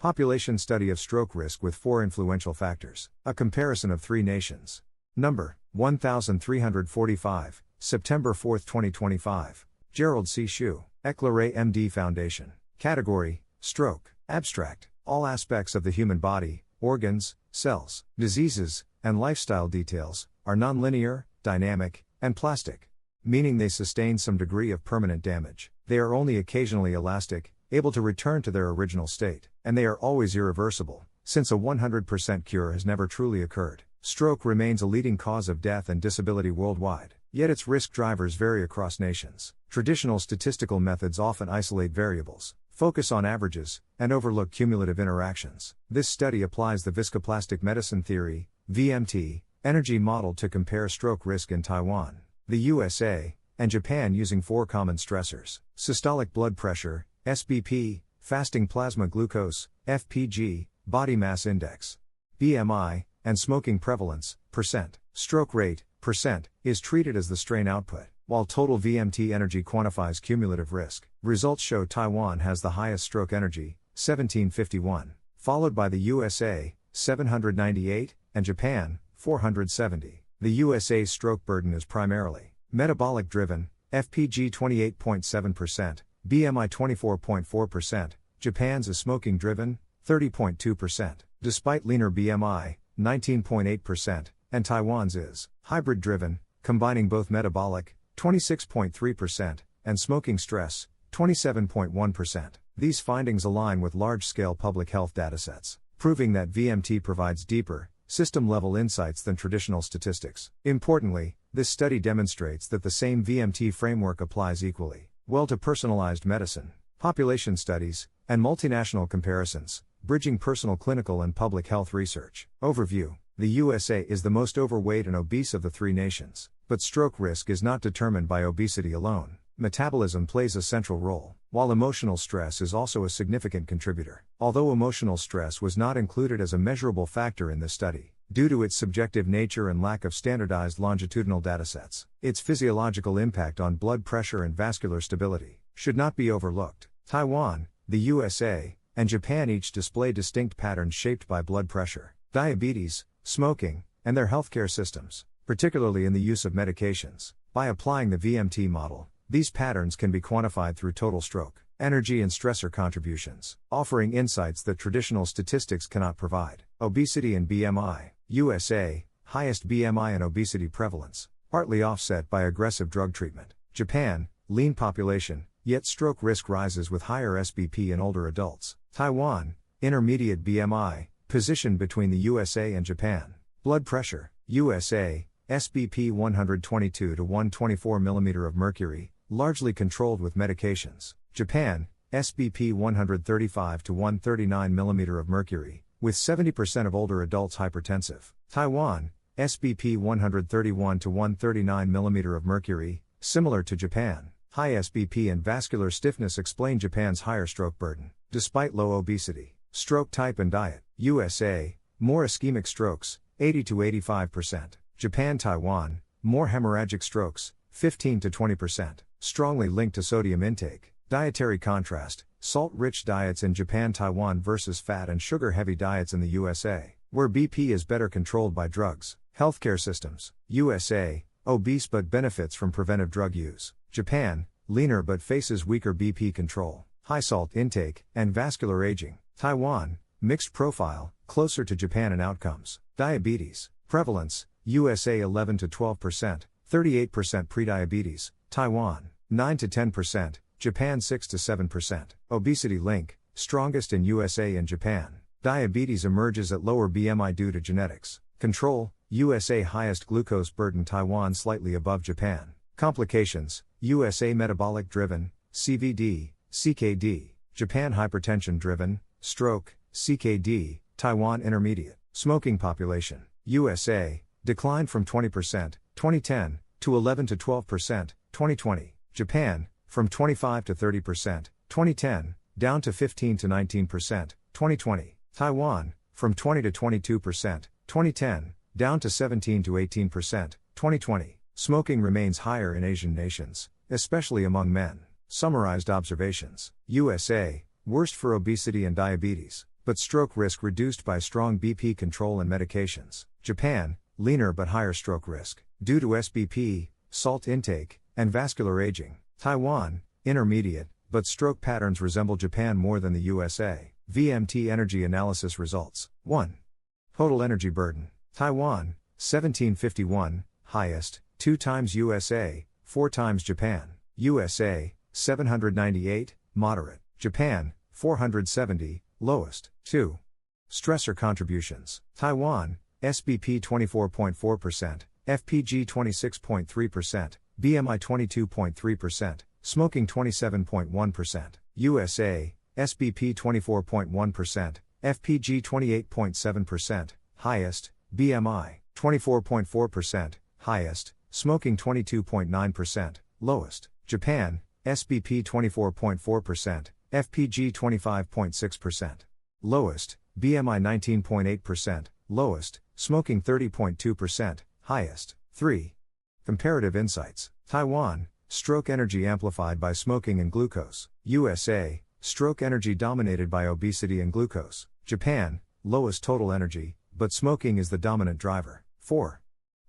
Population study of stroke risk with 4 influential factors. A comparison of 3 nations. Number 1345, September 4, 2025. Gerald C. EclaireMD Foundation. Category: Stroke. Abstract: all aspects of the human body, organs, cells, diseases, and lifestyle details, are nonlinear, dynamic, and plastic. Meaning they sustain some degree of permanent damage. They are only occasionally elastic, able to return to their original state, and they are always irreversible, since a 100% cure has never truly occurred. Stroke remains a leading cause of death and disability worldwide, yet its risk drivers vary across nations. Traditional statistical methods often isolate variables, focus on averages, and overlook cumulative interactions. This study applies the Viscoplastic Medicine Theory, VMT, energy model to compare stroke risk in Taiwan, the USA, and Japan using 4 common stressors: systolic blood pressure, SBP, fasting plasma glucose, FPG, body mass index, BMI, and smoking prevalence, %. Stroke rate, % is treated as the strain output, while total VMT energy quantifies cumulative risk. Results show Taiwan has the highest stroke energy, 1751, followed by the USA, 798, and Japan, 470. The USA's stroke burden is primarily metabolic driven, FPG 28.7%, BMI 24.4%, Japan's is smoking driven, 30.2%, despite leaner BMI, 19.8%, and Taiwan's is hybrid driven, combining both metabolic, 26.3%, and smoking stress, 27.1%. These findings align with large-scale public health datasets, proving that VMT provides deeper, system-level insights than traditional statistics. Importantly, this study demonstrates that the same VMT framework applies equally well to personalized medicine, population studies, and multinational comparisons, bridging personal clinical and public health research. Overview: the USA is the most overweight and obese of the 3 nations, but stroke risk is not determined by obesity alone. Metabolism plays a central role, while emotional stress is also a significant contributor. Although emotional stress was not included as a measurable factor in this study, due to its subjective nature and lack of standardized longitudinal datasets, its physiological impact on blood pressure and vascular stability should not be overlooked. Taiwan, the USA, and Japan each display distinct patterns shaped by blood pressure, diabetes, smoking, and their healthcare systems, particularly in the use of medications. By applying the VMT model, these patterns can be quantified through total stroke, energy and stressor contributions, offering insights that traditional statistics cannot provide. Obesity and BMI, USA, highest BMI and obesity prevalence, partly offset by aggressive drug treatment. Japan, lean population, yet stroke risk rises with higher SBP in older adults. Taiwan, intermediate BMI, positioned between the USA and Japan. Blood pressure, USA, SBP 122 to 124 mm of mercury, largely controlled with medications. Japan, SBP 135 to 139 mm of mercury, with 70% of older adults hypertensive. Taiwan, SBP 131 to 139 mm of mercury, similar to Japan. High SBP and vascular stiffness explain Japan's higher stroke burden, despite low obesity. Stroke type and diet, USA, more ischemic strokes, 80 to 85%. Japan, Taiwan, more hemorrhagic strokes, 15 to 20%, strongly linked to sodium intake. Dietary contrast, salt-rich diets in Japan, Taiwan versus fat and sugar-heavy diets in the USA, where BP is better controlled by drugs. Healthcare systems, USA, obese but benefits from preventive drug use. Japan, leaner but faces weaker BP control, high salt intake, and vascular aging. Taiwan, mixed profile, closer to Japan in outcomes. Diabetes, prevalence, USA 11 to 12%, 38% prediabetes, Taiwan, 9 to 10%, Japan 6 to 7%. Obesity link, strongest in USA and Japan. Diabetes emerges at lower BMI due to genetics. Control, USA highest glucose burden, Taiwan slightly above Japan. Complications, USA metabolic driven, CVD, CKD, Japan hypertension driven, stroke, CKD, Taiwan intermediate. Smoking population, USA, declined from 20%, 2010, to 11 to 12%, 2020. Japan, from 25 to 30%, 2010, down to 15 to 19%, 2020. Taiwan, from 20 to 22%, 2010, down to 17 to 18%, 2020. Smoking remains higher in Asian nations, especially among men. Summarized observations. USA, worst for obesity and diabetes. but stroke risk reduced by strong BP control and medications. Japan, leaner but higher stroke risk, due to SBP, salt intake, and vascular aging. Taiwan, intermediate, but stroke patterns resemble Japan more than the USA. VMT energy analysis results. 1. Total energy burden. Taiwan, 1751, highest, 2 times USA, 4 times Japan. USA, 798, moderate. Japan, 470, lowest. 2. Stressor contributions. Taiwan, SBP 24.4%, FPG 26.3%, BMI 22.3%, smoking 27.1%. USA, SBP 24.1%, FPG 28.7%, highest, BMI 24.4%, highest, smoking 22.9%, lowest. Japan, SBP 24.4%, FPG 25.6%, lowest, BMI 19.8%, lowest, smoking 30.2%, highest. 3. Comparative insights. Taiwan, stroke energy amplified by smoking and glucose. USA, stroke energy dominated by obesity and glucose. Japan, lowest total energy, but smoking is the dominant driver. 4.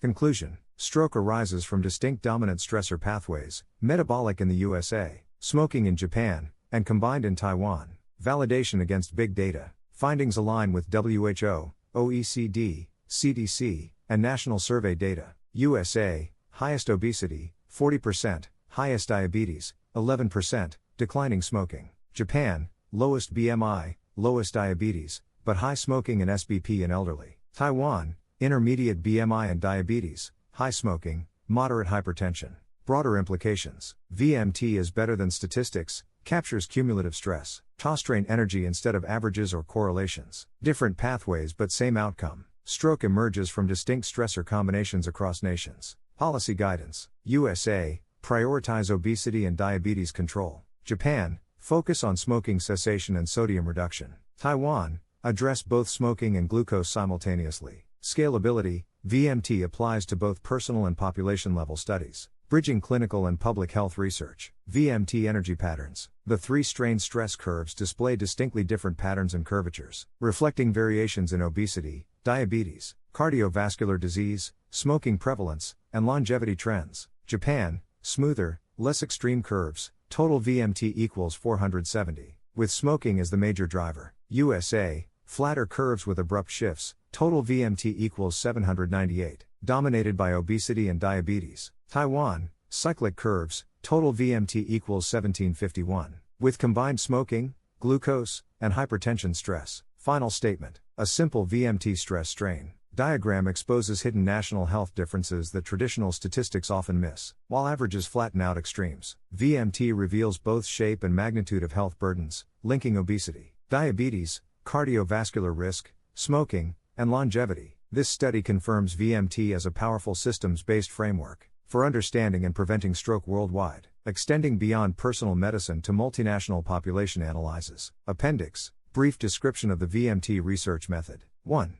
Conclusion. Stroke arises from distinct dominant stressor pathways, metabolic in the USA, smoking in Japan, and combined in Taiwan. Validation against big data. Findings align with WHO, OECD, CDC, and national survey data. USA, highest obesity, 40%, highest diabetes, 11%, declining smoking. Japan, lowest BMI, lowest diabetes, but high smoking and SBP in elderly. Taiwan, intermediate BMI and diabetes, high smoking, moderate hypertension. Broader implications. VMT is better than statistics, captures cumulative stress, strain energy instead of averages or correlations. Different pathways but same outcome. Stroke emerges from distinct stressor combinations across nations. Policy guidance. USA, prioritize obesity and diabetes control. Japan, focus on smoking cessation and sodium reduction. Taiwan, address both smoking and glucose simultaneously. Scalability. VMT applies to both personal and population level studies. Bridging clinical and public health research. VMT energy patterns. The 3 strain stress curves display distinctly different patterns and curvatures, reflecting variations in obesity, diabetes, cardiovascular disease, smoking prevalence, and longevity trends. Japan, smoother, less extreme curves, total VMT equals 470, with smoking as the major driver. USA, flatter curves with abrupt shifts, total VMT equals 798, dominated by obesity and diabetes. Taiwan, cyclic curves, total VMT equals 1751, with combined smoking, glucose, and hypertension stress. Final statement. A simple VMT stress strain diagram exposes hidden national health differences that traditional statistics often miss. While averages flatten out extremes, VMT reveals both shape and magnitude of health burdens, linking obesity, diabetes, cardiovascular risk, smoking, and longevity. This study confirms VMT as a powerful systems-based framework for understanding and preventing stroke worldwide, extending beyond personal medicine to multinational population analyses. Appendix. Brief description of the VMT research method. 1.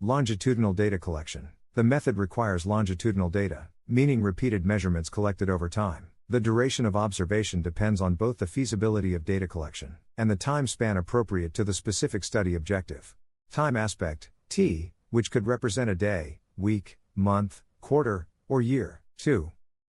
Longitudinal data collection. The method requires longitudinal data, meaning repeated measurements collected over time. The duration of observation depends on both the feasibility of data collection and the time span appropriate to the specific study objective. Time aspect, T, which could represent a day, week, month, quarter, or year. 2.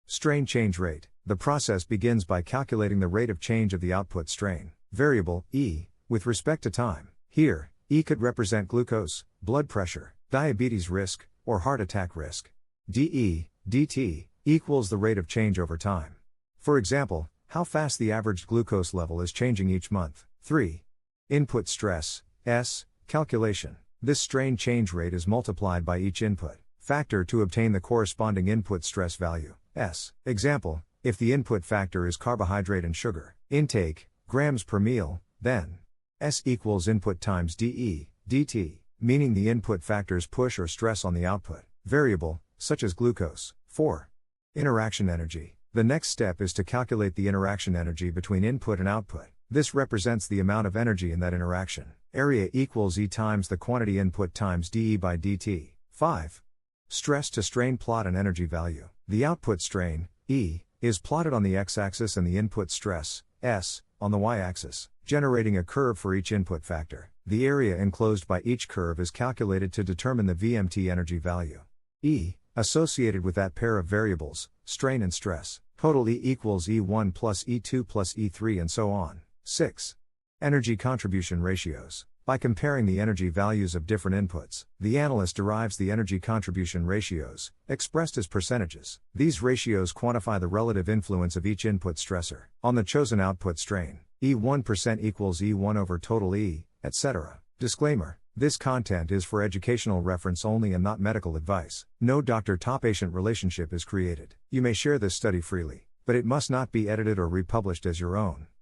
Strain change rate. The process begins by calculating the rate of change of the output strain variable, E, with respect to time. Here, E could represent glucose, blood pressure, diabetes risk, or heart attack risk. dE, dt, equals the rate of change over time. For example, how fast the average glucose level is changing each month. 3. Input stress, S, calculation. This strain change rate is multiplied by each input factor to obtain the corresponding input stress value, S. Example, if the input factor is carbohydrate and sugar intake, grams per meal, then S equals input times dE, dt, meaning the input factors push or stress on the output variable, such as glucose. 4. Interaction energy. The next step is to calculate the interaction energy between input and output. This represents the amount of energy in that interaction. Area equals E times the quantity input times dE by dt. 5. Stress to strain plot and energy value. The output strain, E, is plotted on the x-axis and the input stress, S, on the y-axis, generating a curve for each input factor. The area enclosed by each curve is calculated to determine the VMT energy value. E, associated with that pair of variables, strain and stress, total E equals E1 plus E2 plus E3 and so on. 6. Energy contribution ratios. By comparing the energy values of different inputs, the analyst derives the energy contribution ratios, expressed as percentages. These ratios quantify the relative influence of each input stressor on the chosen output strain. E1% equals E1 over total E, etc. Disclaimer: this content is for educational reference only and not medical advice. No doctor-to-patient relationship is created. You may share this study freely, but it must not be edited or republished as your own.